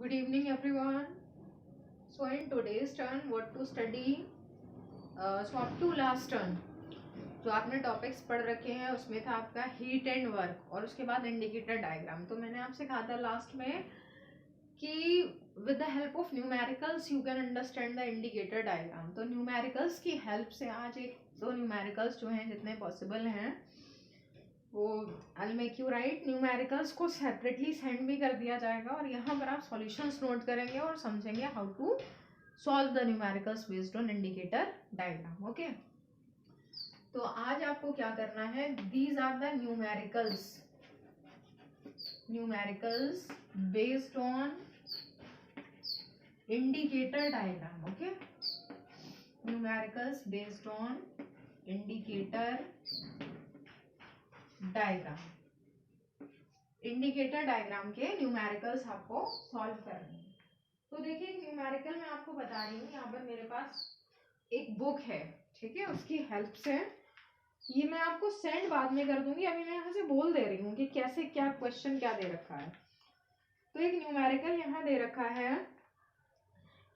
Good evening, everyone. So, in today's turn, what to study? So, up to last turn, जो आपने topics पढ़ रखे हैं उसमें था आपका हीट एंड वर्क और उसके बाद इंडिकेटर डायग्राम। तो मैंने आपसे कहा था लास्ट में कि with the help of numericals you can understand the indicator diagram. तो न्यूमेरिकल्स की हेल्प से आज एक दो न्यूमेरिकल्स जो हैं जितने पॉसिबल हैं वो I make you right. Numericals को सेपरेटली सेंड भी कर दिया जाएगा और यहाँ पर आप सॉल्यूशंस नोट करेंगे और समझेंगे how to solve the numericals based on indicator diagram. Okay, तो आज आपको क्या करना है, these are the numericals based on indicator diagram. Okay, numericals based on indicator diagram. Indicator diagram के न्यूमेरिकल्स आपको सॉल्व करने हैं। तो देखिए, एक न्यूमेरिकल मैं आपको बता रही हूँ, यहाँ पर मेरे पास एक बुक है, ठीक है, उसकी हेल्प से ये मैं आपको सेंड बाद में कर दूंगी। अभी मैं यहाँ से बोल दे रही हूँ कि कैसे क्या क्वेश्चन क्या दे रखा है। तो एक न्यूमेरिकल यहाँ दे रखा है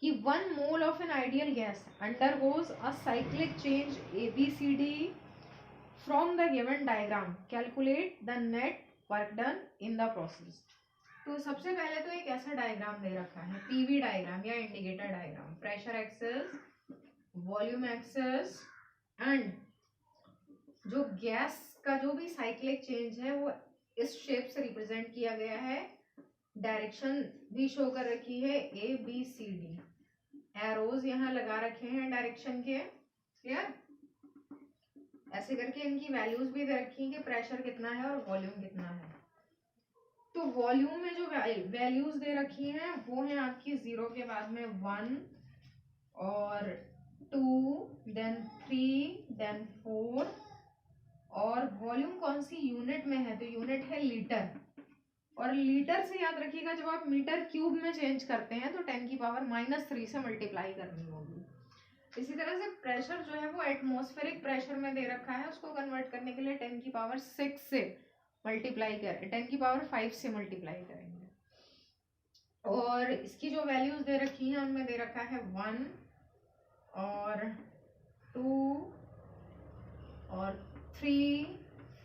कि 1 mole of an ideal gas undergoes a cyclic change ABCD from the given diagram, calculate the net work done in the process. तो सबसे पहले तो एक ऐसा डायग्राम दे रखा है, PV डायग्राम या indicator diagram, pressure axis, volume axis and जो गैस का जो भी साइक्लिक चेंज है वो इस शेप से रिप्रेजेंट किया गया है। डायरेक्शन भी शो कर रखी है, ABCD, एरोज यहाँ लगा रखे हैं डायरेक्शन के, क्लियर। ऐसे करके इनकी वैल्यूज भी दे रखी है कि प्रेशर कितना है और वॉल्यूम कितना है। तो वॉल्यूम में जो वैल्यूज दे रखी हैं वो है आपकी 0 के बाद में 1 और 2 देन 3 देन 4 और वॉल्यूम कौन सी यूनिट में है, तो यूनिट है लीटर। और लीटर से याद रखिएगा जब आप मीटर क्यूब में चेंज करते हैं तो 10 की पावर -3 से मल्टीप्लाई करनी होगी। इसी तरह से प्रेशर जो है वो एटमॉस्फेरिक प्रेशर में दे रखा है, उसको कन्वर्ट करने के लिए 10 की पावर 6 से मल्टीप्लाई करें, 10 की पावर 5 से मल्टीप्लाई करेंगे। और इसकी जो वैल्यूज दे रखी हैं उनमें दे रखा है 1 और 2 और 3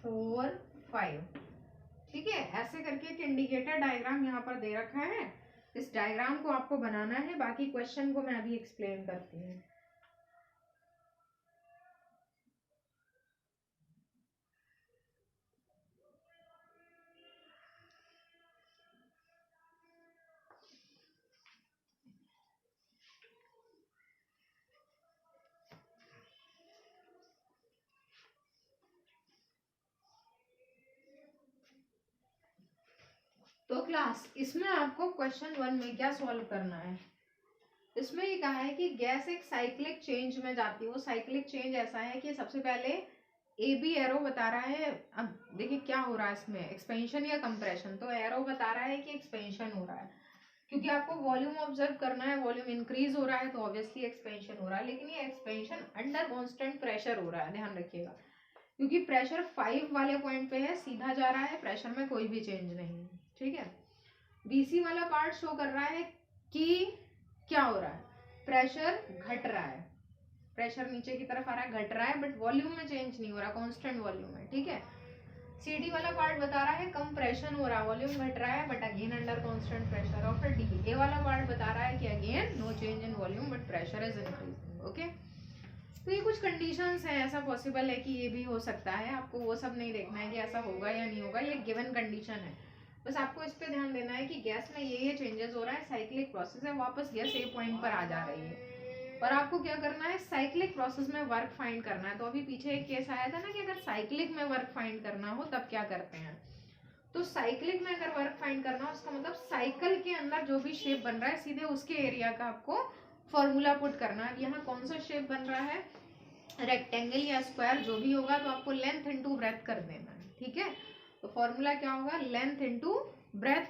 4 5, ठीक है। ऐसे करके एक इंडिकेटर डायग्राम यहाँ पर दे रखा है। इस डायग्राम को आपको बनाना है, बाकी क्वेश्चन को मैं अभी एक्सप्लेन करती हूँ। तो क्लास, इसमें आपको क्वेश्चन 1 में क्या सॉल्व करना है, इसमें ये कहा है कि गैस एक साइक्लिक चेंज में जाती है। वो साइक्लिक चेंज ऐसा है कि सबसे पहले AB एरो बता रहा है, अब देखिए क्या हो रहा है इसमें, एक्सपेंशन या कंप्रेशन। तो एरो बता रहा है कि एक्सपेंशन हो रहा है, क्योंकि आपको वॉल्यूम ऑब्जर्व करना है, वॉल्यूम इंक्रीज हो रहा है तो ऑब्वियसली एक्सपेंशन हो रहा है, लेकिन ये एक्सपेंशन अंडर कांस्टेंट प्रेशर हो रहा है, ध्यान रखिएगा, क्योंकि प्रेशर 5 वाले पॉइंट पे है, सीधा जा रहा है, प्रेशर में कोई भी चेंज नहीं है, ठीक है। BC वाला पार्ट शो कर रहा है कि क्या हो रहा है, प्रेशर घट रहा है, प्रेशर नीचे की तरफ आ रहा है, घट रहा है, बट वॉल्यूम में चेंज नहीं हो रहा, कांस्टेंट वॉल्यूम है, ठीक है। CD वाला पार्ट बता रहा है कंप्रेशन हो रहा है, वॉल्यूम घट रहा है but again under constant pressure. और फिर DA वाला पार्ट बता रहा है कि again no change in volume but pressure is increasing. Okay, तो ये कुछ कंडीशंस हैं, ऐसा पॉसिबल है कि ये भी हो सकता है, आपको वो सब नहीं देखना है कि ऐसा होगा या नहीं होगा, ये गिवन कंडीशन है। बस आपको इस पे ध्यान देना है कि गैस में ये चेंजेस हो रहा है, साइक्लिक प्रोसेस है, वापस गैस ए पॉइंट पर आ जा रही है और आपको क्या करना है, साइक्लिक प्रोसेस में वर्क फाइंड करना है। तो अभी पीछे एक केस आया था ना कि अगर साइक्लिक में वर्क फाइंड करना हो तब क्या करते हैं, तो साइक्लिक में अगर वर्क फाइंड करना हो उसका मतलब साइकिल के अंदर जो भी शेप बन रहा है सीधे उसके एरिया का आपको फॉर्मूला पुट करना है। यहाँ कौन सा शेप बन रहा है, रेक्टेंगल या स्क्वायर जो भी होगा, तो आपको लेंथ इनटू ब्रेथ कर देना है, ठीक है। तो फॉर्मूला क्या होगा, लेंथ इनटू ब्रेथ।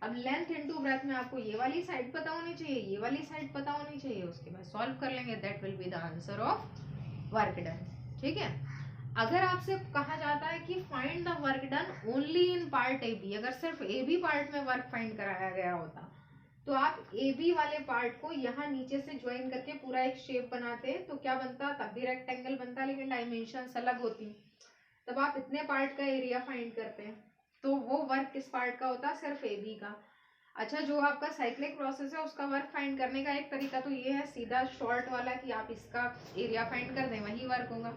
अब लेंथ इनटू ब्रेथ में आपको ये वाली साइड पता होनी चाहिए, ये वाली साइड पता होनी चाहिए, उसके बाद सॉल्व कर लेंगे, that will be the answer of work done, ठीक है। अगर आपसे कहा जाता है कि find the work done only in part AB, अगर सिर्फ AB पार्ट में वर्क फाइंड कराया गया होता तो आप ए बी वाले पार्ट को यहाँ नीचे से ज्वाइन करके पूरा एक शेप बनाते तो क्या बनता, तब भी रेक्टेंगल बनता, लेकिन डायमेंशन अलग होती। तब आप इतने पार्ट का एरिया फाइंड करते हैं, तो वो वर्क किस पार्ट का होता, सिर्फ ए बी का। अच्छा, जो आपका साइक्लिक प्रोसेस है उसका वर्क फाइंड करने का एक तरीका तो ये है सीधा शॉर्ट वाला कि आप इसका एरिया फाइंड कर दें, वही वर्क होगा।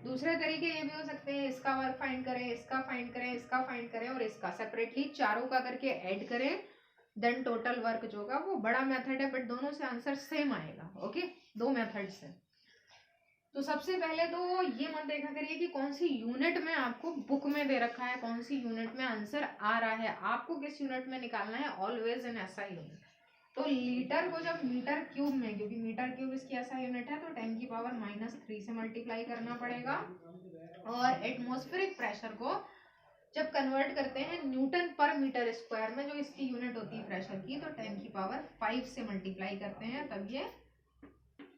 दूसरे तरीके ये भी हो सकते हैं, इसका वर्क फाइंड करें, इसका फाइंड करें, इसका फाइंड करें और इसका सेपरेटली चारों का करके ऐड करें, देन टोटल वर्क जो होगा वो बड़ा मेथड है, बट दोनों से आंसर सेम आएगा। ओके, दो मेथड से। तो सबसे पहले तो ये मत देखा करिए कि कौन सी यूनिट में आपको बुक में दे रखा है, कौन सी यूनिट में आंसर आ रहा है, आपको किस यूनिट में निकालना है, ऑलवेज इन ऐसा यूनिट। तो लीटर को जब मीटर क्यूब में, क्योंकि मीटर क्यूब इसकी ऐसा यूनिट है, तो 10⁻³ से मल्टीप्लाई करना पड़ेगा। और एटमॉस्फेरिक प्रेशर को जब कन्वर्ट करते हैं न्यूटन पर मीटर स्क्वायर में, जो इसकी यूनिट होती है प्रेशर की, तो 10⁵ से मल्टीप्लाई करते हैं, तब ये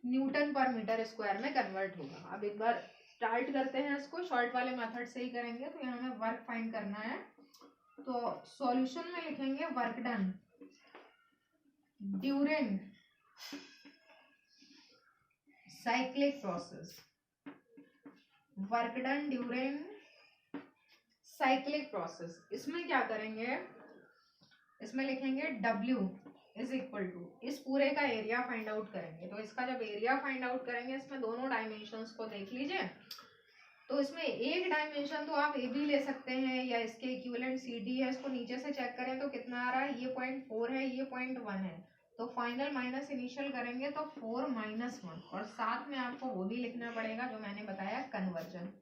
न्यूटन पर मीटर स्क्वायर में कन्वर्ट होगा। अब एक बार स्टार्ट करते हैं इसको, शॉर्ट वाले मेथड से ही करेंगे। तो यहाँ हमें वर्क फाइंड करना है, तो सॉल्यूशन में लिखेंगे work done during cyclic process, work done during cyclic process. इसमें क्या करेंगे, इसमें लिखेंगे W इज इक्वल टू, इस पूरे का एरिया फाइंड आउट करेंगे। तो इसका जब एरिया फाइंड आउट करेंगे, इसमें दोनों डायमेंशंस को देख लीजिए। तो इसमें एक डायमेंशन तो आप ए बी ले सकते हैं या इसके इक्विवेलेंट सी डी है, इसको नीचे से चेक करें तो कितना आ रहा है, ये 0.4 है, ये 0.1 है। तो फाइनल माइनस इनिशियल करेंगे तो 4 - 1, और साथ में आपको वो भी लिखना पड़ेगा जो मैंने बताया, कन्वर्जन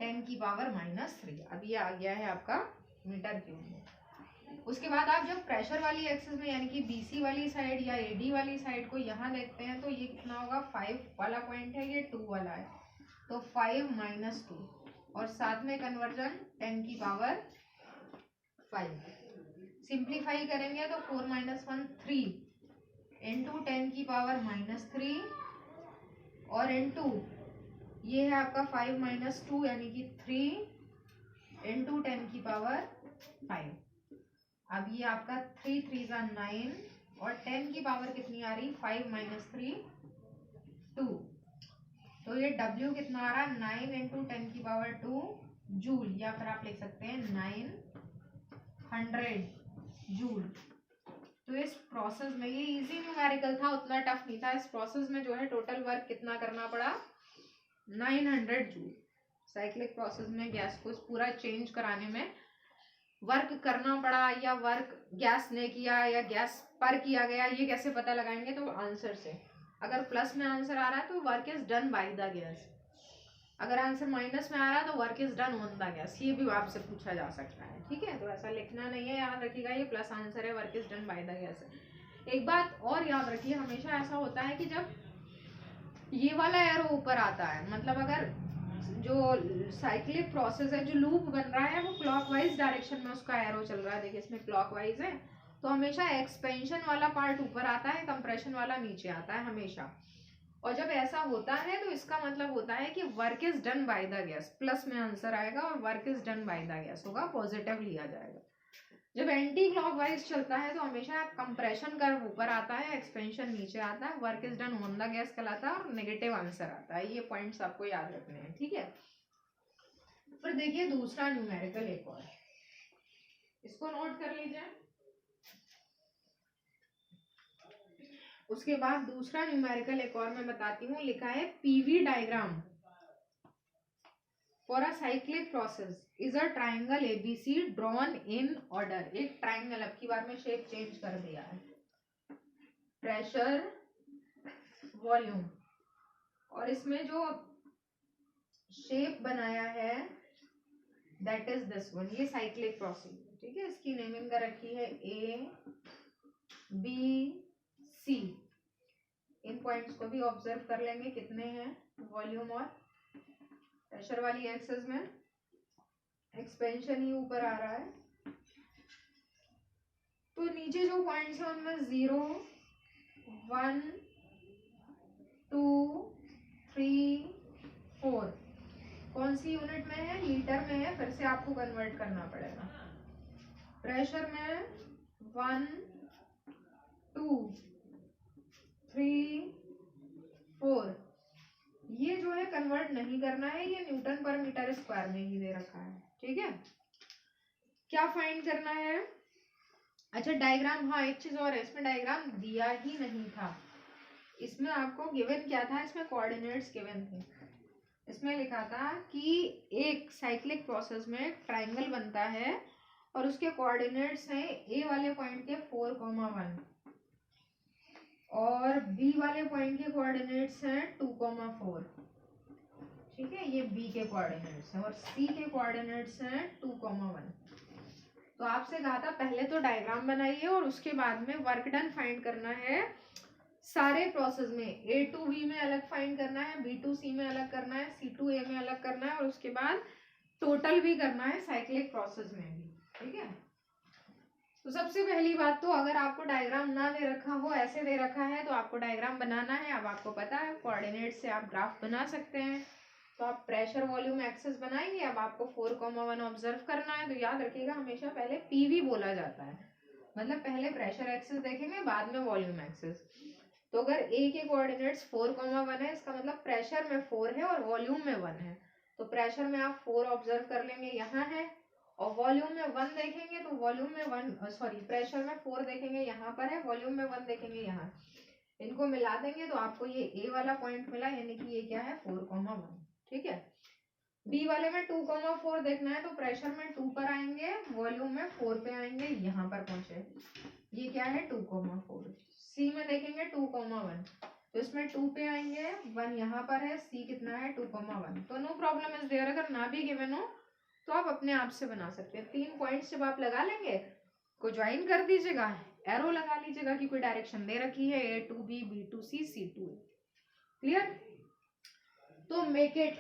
10⁻³ अब ये आ गया है आपका मीटर क्यूब में। उसके बाद आप जब प्रेशर वाली एक्सिस में, यानी कि बीसी वाली साइड या एडी वाली साइड को यहाँ देखते हैं, तो ये कितना होगा, 5 वाला पॉइंट है, ये 2 वाला है, तो 5 - 2, और साथ में कन्वर्जन 10⁵5। सिंप्लीफाई करेंगे तो 4 - 1 3 इंटू 10⁻³ और इंटू ये है आपका 5 - 2 यानी कि 3 इंटू 10⁵5। अब ये आपका 3 3 9 और 10 की पावर कितनी आ रही, 5 - 3 2। तो ये W कितना आ रहा है, 9 इंटू 10⁻2 जूल, या फिर आप लिख सकते हैं 900 जूल। तो इस प्रोसेस में, ये इजी न्यूमेरिकल था, उतना टफ नहीं था। इस प्रोसेस में जो है टोटल वर्क कितना करना पड़ा, 900 जूल। साइक्लिक प्रोसेस में गैस को पूरा चेंज कराने में वर्क करना पड़ा, या वर्क गैस ने किया या गैस पर किया गया, ये कैसे पता लगाएंगे, तो आंसर से। अगर प्लस में आंसर आ रहा है तो work is done by the gas, अगर आंसर माइनस में आ रहा है तो work is done on the gas, ये भी आपसे पूछा जा सकता है। ठीक है, तो ऐसा लिखना नहीं है, याद रखिएगा ये प्लस आंसर है, work is done by the gas. एक बात और याद रखिए, हमेशा ऐसा होता है कि जब ये वाला एरो ऊपर आता है, मतलब अगर जो साइक्लिक प्रोसेस है, जो लूप बन रहा है, वो क्लॉकवाइज डायरेक्शन में उसका एरो चल रहा है, देखिए इसमें क्लॉकवाइज है, तो हमेशा एक्सपेंशन वाला पार्ट ऊपर आता है, कंप्रेशन वाला नीचे आता है हमेशा। और जब ऐसा होता है तो इसका मतलब होता है कि work is done by the gas, plus में आंसर आएगा, और work is done by the gas होगा, पॉजिटिव लिया जाएगा। जब एंटी क्लॉकवाइज चलता है तो हमेशा कंप्रेशन कर्व ऊपर आता है, एक्सपेंशन नीचे आता है, work is done on the gas कहलाता है, और नेगेटिव आंसर आता है। ये पॉइंट्स आपको याद रखने हैं, ठीक है। फिर देखिए दूसरा न्यूमेरिकल एक और, इसको नोट कर लीजिए। उसके बाद दूसरा न्यूमेरिकल एक और मैं बताती हूँ, लिखा है PV diagram for a cyclic process is a triangle ABC drawn in order. एक ट्राइंगल, अब की बार में शेप चेंज कर दिया है, प्रेशर, वॉल्यूम, और इसमें जो शेप बनाया है दैट इज दिस वन, ये साइक्लिक प्रोसेस, ठीक है। इसकी नेमिंग कर रखी है A B C। In points को भी ऑब्जर्व कर लेंगे कितने हैं, वॉल्यूम और प्रेशर वाली एक्सिस में एक्सपेंशन ही ऊपर आ रहा है, तो नीचे जो पॉइंट्स हैं उनमें 0 1 2 3 4 कौन सी यूनिट में है, लीटर में है, फिर से आपको कन्वर्ट करना पड़ेगा। प्रेशर में 1 2 3 4, ये जो है कन्वर्ट नहीं करना है, ये न्यूटन पर मीटर स्क्वायर में ही दे रखा है। ठीक है, क्या फाइंड करना है? अच्छा डायग्राम, हाँ एक चीज और है, इसमें डायग्राम दिया ही नहीं था, इसमें आपको गिवन क्या था, इसमें कोऑर्डिनेट्स गिवन थे। इसमें लिखा था कि एक साइक्लिक प्रोसेस में ट्राइंगल बनता है और उसके कोऑर्डिनेट्स हैं ए वाले पॉइंट के 4,1 और बी वाले पॉइंट के कोऑर्डिनेट्स हैं 2,4। ठीक है, ये बी के कोऑर्डिनेट्स हैं और सी के कोऑर्डिनेट्स हैं 2,1। तो आपसे कहा था पहले तो डायग्राम बनाइए और उसके बाद में वर्क डन फाइंड करना है सारे प्रोसेस में। ए टू बी में अलग फाइंड करना है, बी टू सी में अलग करना है, सी टू ए में अलग करना है और उसके बाद टोटल भी करना है साइक्लिक प्रोसेस में भी। ठीक है, तो सबसे पहली बात तो अगर आपको डायग्राम ना दे रखा हो, ऐसे दे रखा है, तो आपको डायग्राम बनाना है। अब आपको पता है कोऑर्डिनेट से आप ग्राफ बना सकते हैं, तो आप प्रेशर वॉल्यूम एक्सेस बनाएंगे। अब आपको 4,1 ऑब्जर्व करना है, तो याद रखिएगा हमेशा पहले पीवी बोला जाता है, मतलब पहले प्रेशर एक्सेस देखेंगे बाद में वॉल्यूम एक्सेस। तो अगर ए के कोऑर्डिनेट्स 4,1 है, इसका मतलब प्रेशर में 4 है और वॉल्यूम में 1 है, तो प्रेशर में आप 4 ऑब्जर्व कर लेंगे, यहाँ है, और वॉल्यूम में 1 देखेंगे तो वॉल्यूम में 1 सॉरी प्रेशर में 4 देखेंगे, यहाँ पर है, वॉल्यूम में 1 देखेंगे यहाँ, इनको मिला देंगे तो आपको ये ए वाला पॉइंट मिला, यानी कि ये क्या है 4,1। ठीक है, बी वाले में 2,4 देखना है, तो प्रेशर में 2 पर आएंगे, वॉल्यूम में 4 पे आएंगे, यहाँ पर पहुंचे, ये क्या है 2,4। सी में देखेंगे 2,1, तो इसमें 2 पे आएंगे, 1 यहाँ पर है, सी कितना है 2,1। तो नो प्रॉब्लम इज देयर, अगर ना भी गिवन हो तो आप अपने आप से बना सकते हैं। 3 पॉइंट्स जब आप लगा लेंगे को ज्वाइन कर दीजिएगा, एरो लगा लीजिएगा कि कोई डायरेक्शन दे रखी है, A to B, B to C, C to A. Clear? तो मेक इट।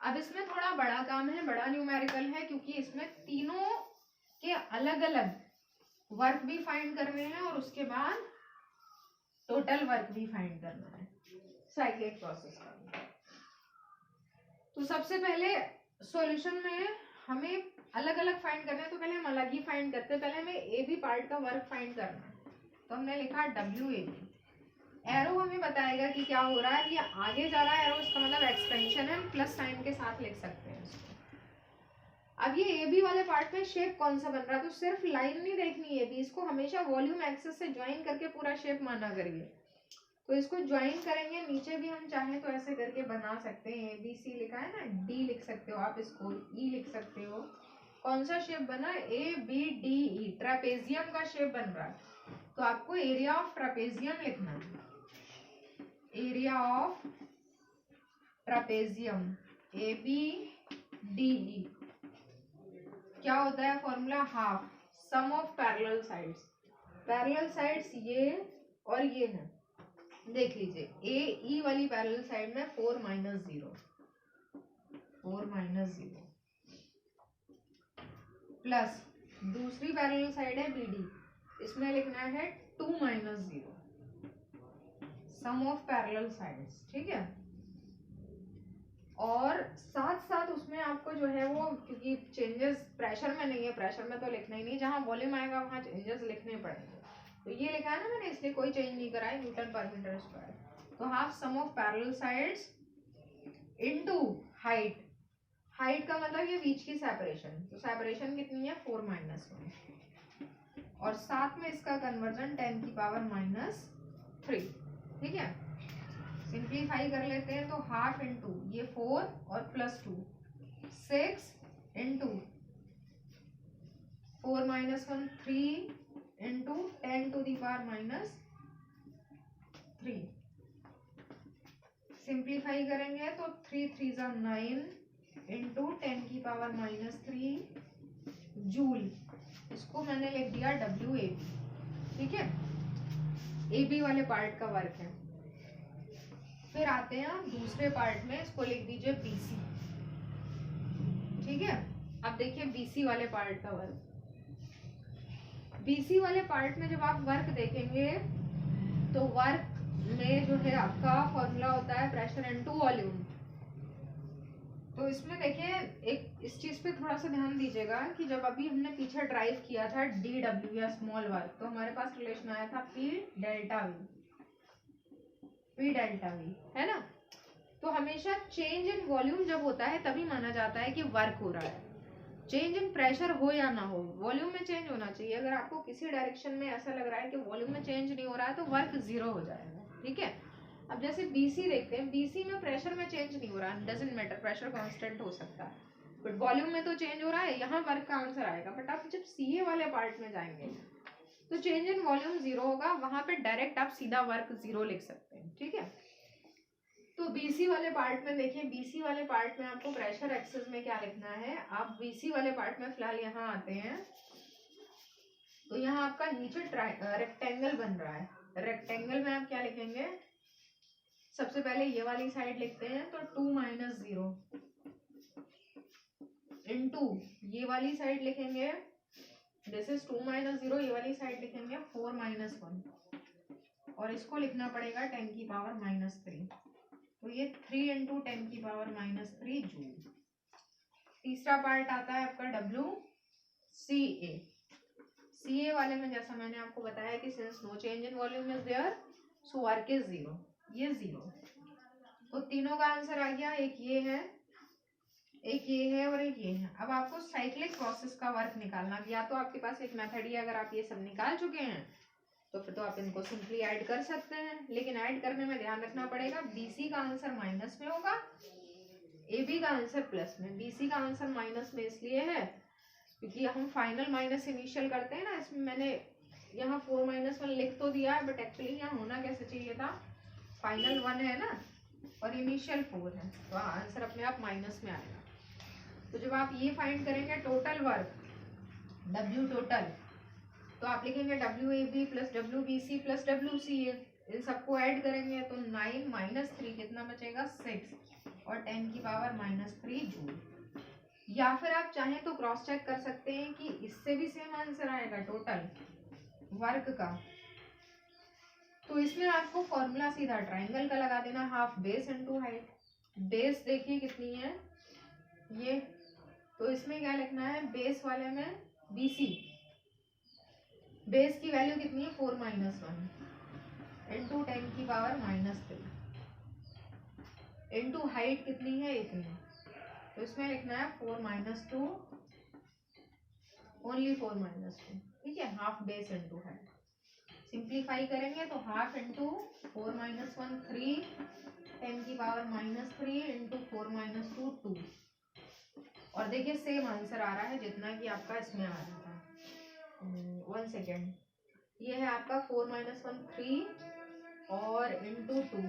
अब इसमें थोड़ा बड़ा काम है, बड़ा न्यूमेरिकल है, क्योंकि इसमें तीनों के अलग अलग वर्क भी फाइंड करने हैं और उसके बाद टोटल वर्क भी फाइंड करना है साइक्लिक प्रोसेस का। तो सबसे पहले सॉल्यूशन में हमें अलग अलग फाइंड करना है, तो पहले हम अलग ही फाइंड करते हैं। पहले हमें ए बी पार्ट का वर्क फाइंड करना है, तो हमने लिखा डब्ल्यू ए बी। एरो हमें बताएगा कि क्या हो रहा है, ये आगे जा रहा है एरो, इसका मतलब एक्सपेंशन है, प्लस साइन के साथ लिख सकते हैं इसको। अब ये ए बी वाले पार्ट में शेप कौन सा बन रहा है, तो सिर्फ लाइन नहीं देखनी है, इसको हमेशा वॉल्यूम एक्सेस से ज्वाइन करके पूरा शेप माना करिए। तो इसको ज्वाइन करेंगे, नीचे भी हम चाहें तो ऐसे करके बना सकते हैं, ए बी सी लिखा है ना, डी लिख सकते हो आप, इसको ई लिख सकते हो। कौन सा शेप बना, A B D E, trapezium का शेप बन रहा है, तो आपको एरिया ऑफ ट्रापेजियम लिखना है, area of trapezium, A B D E. क्या होता है formula, half sum of parallel sides. Parallel sides ये और ये है, देख लीजिए, ए ई वाली पैरेलल साइड में 4 माइनस 0, 4 माइनस 0 प्लस दूसरी पैरेलल साइड है बी डी, इसमें लिखना है 2 minus 0, sum of parallel sides. ठीक है, और साथ साथ उसमें आपको जो है वो, क्योंकि चेंजेस प्रेशर में नहीं है, प्रेशर में तो लिखना ही नहीं, जहां वॉल्यूम आएगा वहां चेंजेस लिखने पड़ेंगे। तो ये लिखा है ना मैंने, इसलिए कोई चेंज नहीं करा है, न्यूटन पर मीटर स्क्वायर। तो half sum of parallel sides into height, height का मतलब ये बीच की सेपरेशन, तो सेपरेशन कितनी है 4 माइनस 1, और साथ में इसका कन्वर्जन 10 की पावर माइनस 3। ठीक है, सिंप्लीफाई कर लेते हैं, तो हाफ इंटू ये 4 और plus 2, 6 into 4 minus 1 3 into 10 to the power minus 3। Simplify करेंगे तो 3 3 जा 9 इंटू 10 की पावर माइनस 3 जूल। इसको मैंने लिख दिया डब्ल्यू ए बी। ठीक है, ए बी वाले पार्ट का वर्क है। फिर आते हैं हम दूसरे पार्ट में, इसको लिख दीजिए बीसी। ठीक है, अब देखिए बीसी वाले पार्ट का वर्क। बीसी वाले पार्ट में जब आप वर्क देखेंगे तो वर्क में जो है आपका फॉर्मूला होता है प्रेशर इनटू वॉल्यूम। तो इसमें देखिए एक इस चीज पे थोड़ा सा ध्यान दीजिएगा कि जब अभी हमने पीछे ड्राइव किया था डी डब्ल्यू या स्मॉल वर्क, तो हमारे पास रिलेशन आया था पी डेल्टा वी, है ना। तो हमेशा चेंज इन वॉल्यूम जब होता है तभी माना जाता है कि वर्क हो रहा है। चेंज इन प्रेशर हो या ना हो, वॉल्यूम में चेंज होना चाहिए। अगर आपको किसी डायरेक्शन में ऐसा लग रहा है कि वॉल्यूम में चेंज नहीं हो रहा है तो वर्क जीरो हो जाएगा, ठीक है। अब जैसे बीसी देखते हैं, बीसी में प्रेशर में चेंज नहीं हो रहा है, डजंट मैटर, प्रेशर कांस्टेंट हो सकता है, बट वॉल्यूम में तो चेंज हो रहा है, यहाँ वर्क का आंसर आएगा। बट आप जब सीए वाले पार्ट में जाएंगे तो चेंज इन वॉल्यूम जीरो होगा, वहां पे डायरेक्ट आप सीधा वर्क जीरो लिख सकते हैं, ठीक है। तो बीसी वाले पार्ट में देखिए, बीसी वाले पार्ट में आपको प्रेशर एक्सेस में क्या लिखना है। आप बीसी वाले पार्ट में फिलहाल यहाँ आते हैं, तो यहाँ आपका नीचे रेक्टेंगल बन रहा है। रेक्टेंगल में आप क्या लिखेंगे, सबसे पहले ये वाली साइड लिखते हैं, तो 2 - 0 इंटू ये वाली साइड लिखेंगे, दिस इज 2 - 0, ये वाली साइड लिखेंगे 4 - 1, और इसको लिखना पड़ेगा 10 की पावर -3, तो ये 3 इंटू 10 की पावर -3 जूल। तीसरा पार्ट आता है आपका डब्ल्यू सी ए वाले में, जैसा मैंने आपको बताया कि since no change in volume is there so work is zero, ये जीरो। तो तीनों का आंसर आ गया, एक ये है, एक ये है और एक ये है। अब आपको साइक्लिक प्रोसेस का वर्क निकालना, या तो आपके पास एक मेथड ही, अगर आप ये सब निकाल चुके हैं तो फिर तो आप इनको सिंपली ऐड कर सकते हैं, लेकिन ऐड करने में ध्यान रखना पड़ेगा, बीसी का आंसर माइनस में होगा, एबी का आंसर प्लस में। बीसी का आंसर माइनस में इसलिए है क्योंकि हम फाइनल माइनस इनिशियल करते हैं ना, इसमें मैंने यहाँ 4 - 1 लिख तो दिया है, बट एक्चुअली यहाँ होना कैसे चाहिए था, फाइनल 1 है ना और इनिशियल 4 है, तो आंसर अपने आप माइनस में आएगा। तो जब आप ये फाइंड करेंगे टोटल वर्क, डब्ल्यू टोटल, तो आप लिखेंगे W A B plus W B C plus W C A, इन सबको ऐड करेंगे तो 9 - 3 कितना बचेगा 6, और 10 की पावर -3 जूल। या फिर आप चाहें तो क्रॉस चेक कर सकते हैं कि इससे भी सेम आंसर आएगा टोटल वर्क का। तो इसमें आपको फॉर्मूला सीधा ट्राइंगल का लगा देना, half base into height. Base देखिए कितनी है ये, तो इसमें क्या लिखना है, बेस वाले में बीसी, बेस की वैल्यू कितनी है 4 - 1 इंटू 10 की पावर -3 इंटू हाइट कितनी है इतनी, तो इसमें लिखना है 4 - 2, ओनली 4 - 2, ठीक है, half base into height. Simplify करेंगे तो हाफ इंटू 4 - 1 3, 10 की पावर -3 इंटू 4 - 2 2, और देखिए सेम आंसर आ रहा है जितना कि आपका इसमें आ रहा था। 1 सेकेंड, ये है आपका 4 - 1 3 और इंटू 2।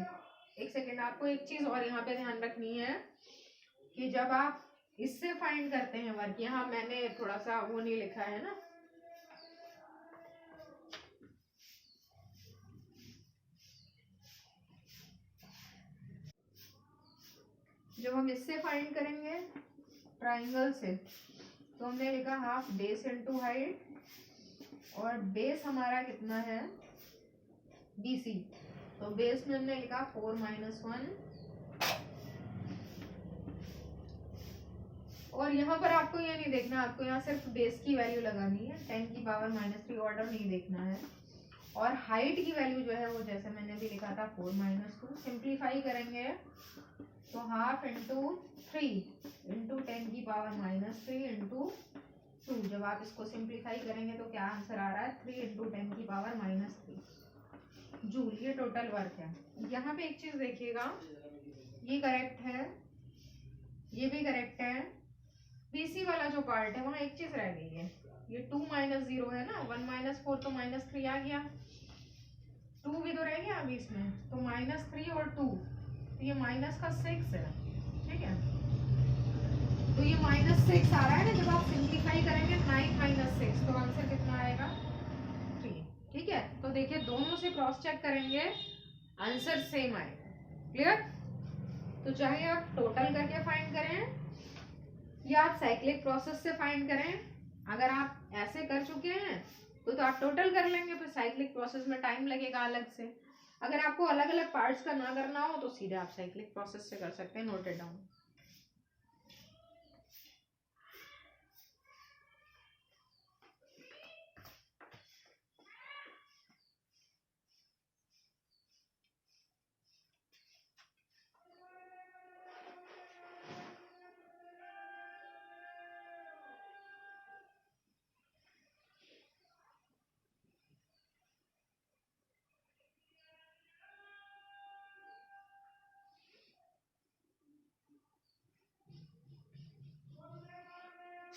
एक सेकेंड, आपको एक चीज और यहाँ पे ध्यान रखनी है कि जब आप इससे फाइंड करते हैं वर्क, यहाँ मैंने थोड़ा सा वो नहीं लिखा है ना, जब हम इससे फाइंड करेंगे ट्राइंगल से, तो हमने लिखा हाफ बेस इनटू हाइट, और बेस हमारा कितना है बीसी, तो बेस में हमने लिखा 4 - 1, और यहाँ पर आपको ये नहीं देखना, आपको यहाँ सिर्फ बेस की वैल्यू लगानी है, 10 की पावर -3, ऑर्डर नहीं देखना है। और हाइट की वैल्यू जो है वो जैसे मैंने भी लिखा था 4 - 2, सिंप्लीफाई करेंगे तो हाफ इंटू 3 इंटू 10 की पावर -3 इंटू 2, जब आप इसको सिंप्लीफाई करेंगे तो क्या आंसर आ रहा है 3 इंटू 10 की पावर -3 जूल, ये टोटल वर्क है। यहाँ पे एक चीज देखिएगा, ये करेक्ट है, ये भी करेक्ट है, बीसी वाला जो पार्ट है वहाँ एक चीज रह गई है, ये 2 - 0 है ना, 1 - 4 तो -3 आ गया, 2 भी तो रह गया अभी इसमें, तो -3 और 2, तो ये -6 है, ठीक है। तो ये -6 आ रहा है ना, जब आप सिंप्लीफाई करेंगे 9 - 6, तो आंसर कितना आएगा 3, ठीक है। तो देखिए दोनों से क्रॉस चेक करेंगे, आंसर सेम आएगा, क्लियर। तो चाहे आप टोटल करके फाइंड करें या आप साइक्लिक प्रोसेस से फाइंड करें, अगर आप ऐसे कर चुके हैं तो आप टोटल कर लेंगे, फिर साइक्लिक प्रोसेस में टाइम लगेगा अलग से। अगर आपको अलग अलग पार्ट्स का ना करना हो तो सीधे आप साइक्लिक प्रोसेस से कर सकते हैं, note it down.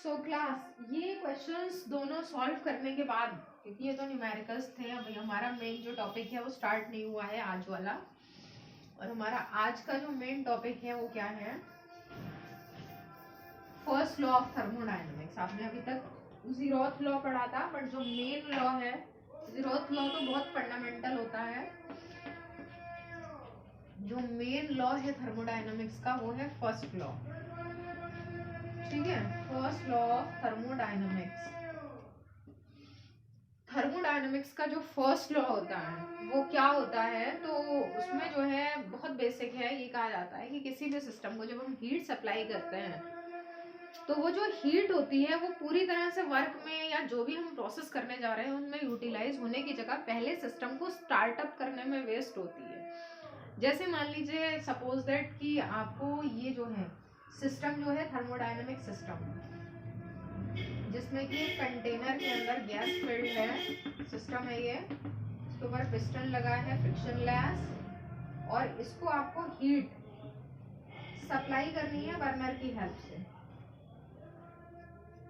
So class ये क्वेश्चंस दोनों सॉल्व करने के बाद, क्योंकि ये तो न्यूमेरिकल्स थे, अभी हमारा मेन जो टॉपिक है वो स्टार्ट नहीं हुआ है आज वाला। और हमारा आज का जो मेन टॉपिक है वो क्या है, फर्स्ट लॉ ऑफ थर्मोडायनेमिक्स। आपने अभी तक ज़ीरोथ लॉ पढ़ा था, बट जो मेन लॉ है, ज़ीरोथ लॉ तो बहुत फंडामेंटल होता है, जो मेन लॉ है थर्मोडायनेमिक्स का वो है फर्स्ट लॉ। ठीक है, first law of thermodynamics. Thermodynamics का जो फर्स्ट लॉ होता है वो क्या होता है, तो उसमें जो है बहुत बेसिक है। ये कहा जाता है कि किसी भी सिस्टम को जब हम हीट सप्लाई करते हैं तो वो जो हीट होती है वो पूरी तरह से वर्क में या जो भी हम प्रोसेस करने जा रहे हैं उनमें यूटिलाइज होने की जगह पहले सिस्टम को स्टार्टअप करने में वेस्ट होती है। जैसे मान लीजिए सपोज दैट कि आपको ये जो है सिस्टम जो है थर्मोडायनेमिक सिस्टम, जिसमें कि एक कंटेनर के अंदर गैस फिल्ड है, सिस्टम है ये, इसके ऊपर पिस्टन लगा है फ्रिक्शन लेस, और इसको आपको हीट सप्लाई करनी है बर्नर की हेल्प से।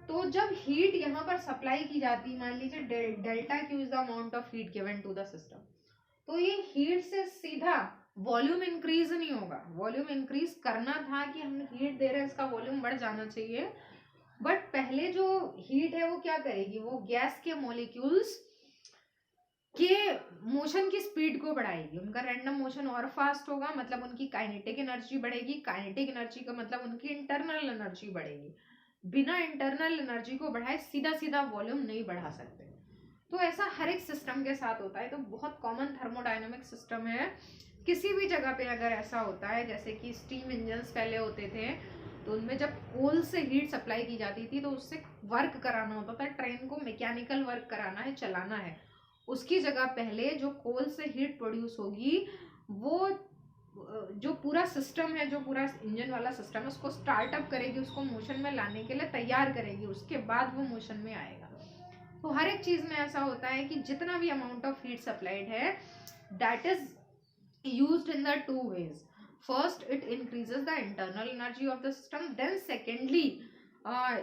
तो जब हीट यहाँ पर सप्लाई की जाती है, मान लीजिए delta Q is the amount of heat given to the system, तो ये हीट से सीधा वॉल्यूम इंक्रीज नहीं होगा। वॉल्यूम इंक्रीज करना था कि हम हीट दे रहे हैं, इसका वॉल्यूम बढ़ जाना चाहिए, बट पहले जो हीट है वो क्या करेगी, वो गैस के मॉलिक्यूल्स के मोशन की स्पीड को बढ़ाएगी। उनका रैंडम मोशन और फास्ट होगा, मतलब उनकी काइनेटिक एनर्जी बढ़ेगी। काइनेटिक एनर्जी का मतलब उनकी इंटरनल एनर्जी बढ़ेगी। बिना इंटरनल एनर्जी को बढ़ाए सीधा सीधा वॉल्यूम नहीं बढ़ा सकते। तो ऐसा हर एक सिस्टम के साथ होता है। तो बहुत कॉमन थर्मोडायनेमिक सिस्टम है। किसी भी जगह पे अगर ऐसा होता है, जैसे कि स्टीम इंजन्स पहले होते थे, तो उनमें जब कोल से हीट सप्लाई की जाती थी तो उससे वर्क कराना होता था। ट्रेन को मैकेनिकल वर्क कराना है, चलाना है, उसकी जगह पहले जो कोल से हीट प्रोड्यूस होगी वो जो पूरा सिस्टम है, जो पूरा इंजन वाला सिस्टम है, उसको स्टार्टअप करेगी, उसको मोशन में लाने के लिए तैयार करेगी, उसके बाद वो मोशन में आएगा। तो हर एक चीज में ऐसा होता है कि जितना भी अमाउंट ऑफ हीट सप्लाइड है, that is used in the two ways. First, it increases the internal energy of the system, then secondly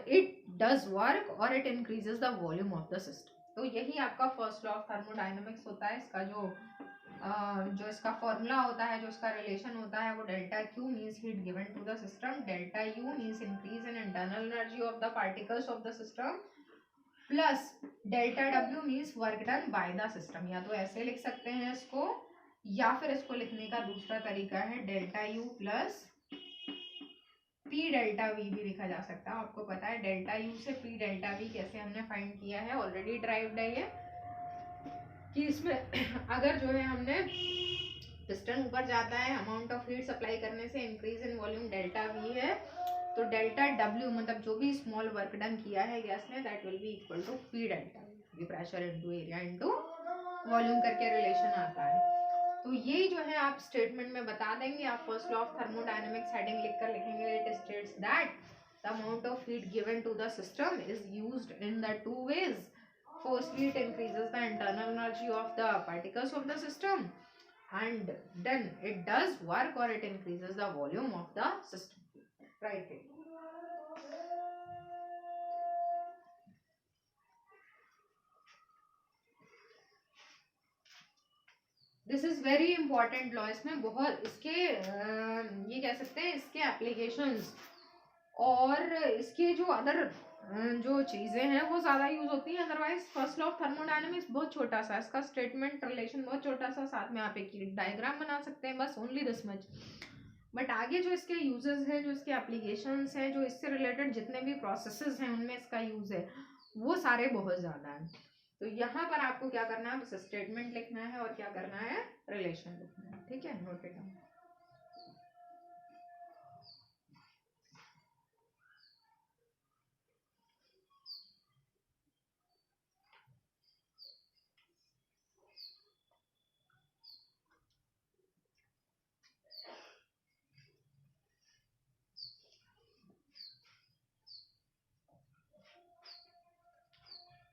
it does work or it increases the volume of the system. तो यही आपका first law of thermodynamics होता है। इसका जो इसका formula होता है, जो इसका रिलेशन होता है, वो delta Q means heat given to the system, delta U means increase in internal energy of the particles of the system, plus delta W means work done by the system. या तो ऐसे लिख सकते हैं इसको, या फिर इसको लिखने का दूसरा तरीका है delta U plus P delta we भी लिखा जा सकता है। आपको पता है डेल्टा यू से पी डेल्टा वी कैसे हमने फाइंड किया है, ऑलरेडी ड्राइव्ड है ये, कि इसमें अगर जो है हमने पिस्टन ऊपर जाता है, अमाउंट ऑफ हीट सप्लाई करने से increase in volume delta we है, तो डेल्टा डब्ल्यू मतलब जो भी स्मॉल वर्क डन किया है गैस ने, that will be equal to P delta V, pressure into area into volume करके रिलेशन आता है। तो ये जो है आप स्टेटमेंट में बता देंगे। आप first law of thermodynamics heading लिखकर लिखेंगे, it states that the amount of heat given to the system is used in the two ways. Firstly, it increases the internal energy of the particles of the system, and then it does work or it increases the volume of the system. Right. This is very important law. इसमें बहुत इसके ये कह सकते हैं इसके applications और इसके जो अदर जो चीजें हैं वो ज्यादा यूज होती हैं। Otherwise first law of thermodynamics बहुत छोटा सा, इसका स्टेटमेंट रिलेशन बहुत छोटा सा, साथ में आप एक डायग्राम बना सकते हैं, बस ओनली दिस मच। बट आगे जो इसके यूजेस है, जो इसके एप्लीकेशंस हैं, जो इससे रिलेटेड जितने भी प्रोसेसेस हैं उनमें इसका यूज है, वो सारे बहुत ज्यादा हैं। तो यहाँ पर आपको क्या करना है, बस स्टेटमेंट लिखना है और क्या करना है, रिलेशन लिखना है। ठीक है, note it down.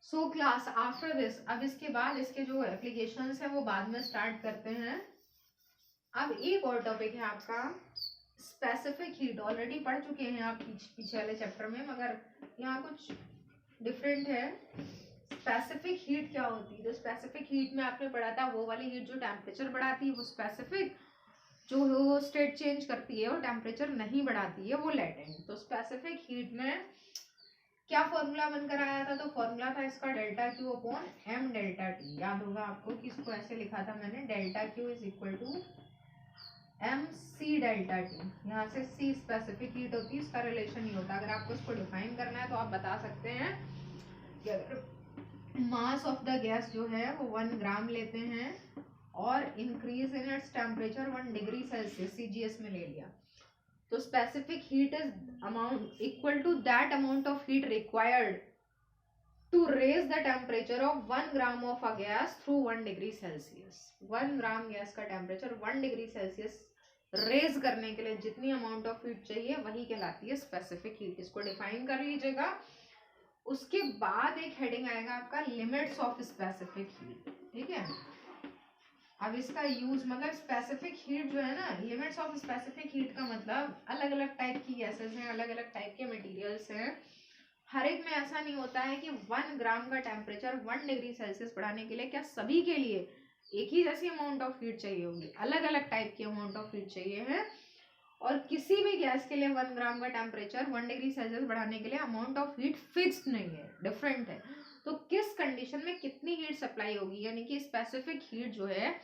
So class after this, अब इसके बाद इसके जो एप्लीकेशंस है वो बाद में स्टार्ट करते हैं। अब एक और टॉपिक है आपका स्पेसिफिक हीट ऑलरेडी पढ़ चुके हैं आप पीछे वाले चैप्टर में, मगर यहाँ कुछ डिफरेंट है। स्पेसिफिक हीट क्या होती है? जो स्पेसिफिक हीट में आपने पढ़ा था वो वाली हीट जो टेम्परेचर बढ़ाती है वो स्पेसिफिक, जो वो स्टेट चेंज करती है और टेम्परेचर नहीं बढ़ाती है वो लेटेंट। तो स्पेसिफिक हीट में क्या फॉर्मूला बनकर आया था? तो फॉर्मूला था इसका delta Q upon M delta T. याद होगा आपको कि इसको ऐसे लिखा था मैंने, delta Q is equal to M C delta T. यहाँ से सी स्पेसिफिक हीट होती है, इसका रिलेशन ये होता है। अगर आपको इसको डिफाइन करना है तो आप बता सकते हैं कि अगर मास ऑफ द गैस जो है वो 1 ग्राम लेते हैं और increase in its temperature 1 degree Celsius, CGS में ले लिया, तो specific heat is amount equal to that amount of heat required to raise the temperature of 1 gram of a gas through 1 degree Celsius. 1 gram gas का temperature 1 degree Celsius raise करने के लिए जितनी amount of heat चाहिए वही कहलाती है specific heat. इसको डिफाइन कर लीजिएगा। उसके बाद एक हेडिंग आएगा आपका लिमिट्स ऑफ स्पेसिफिक हीट, ठीक है। अब इसका यूज मतलब स्पेसिफिक हीट जो है ना, लिमिट्स ऑफ स्पेसिफिक हीट का मतलब अलग अलग टाइप की गैसेस हैं, अलग अलग टाइप के मटेरियल्स हैं। हर एक में ऐसा नहीं होता है कि 1 ग्राम का टेम्परेचर 1 डिग्री सेल्सियस बढ़ाने के लिए क्या सभी के लिए एक ही जैसी अमाउंट ऑफ हीट चाहिए होगी? अलग अलग टाइप की अमाउंट ऑफ हीट चाहिए है। और किसी भी गैस के लिए 1 ग्राम का टेम्परेचर 1 डिग्री सेल्सियस बढ़ाने के लिए अमाउंट ऑफ हीट फिक्स्ड नहीं है, डिफरेंट है। तो किस कंडीशन में कितनी हीट सप्लाई होगी, यानी कि स्पेसिफिक हीट जो है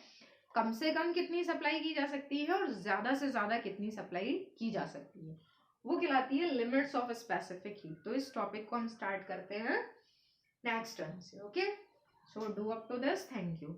कम से कम कितनी सप्लाई की जा सकती है और ज्यादा से ज्यादा कितनी सप्लाई की जा सकती है, वो कहलाती है लिमिट्स ऑफ स्पेसिफिक हीट। तो इस टॉपिक को हम स्टार्ट करते हैं नेक्स्ट टर्म से। Okay, so do up to this. Thank you.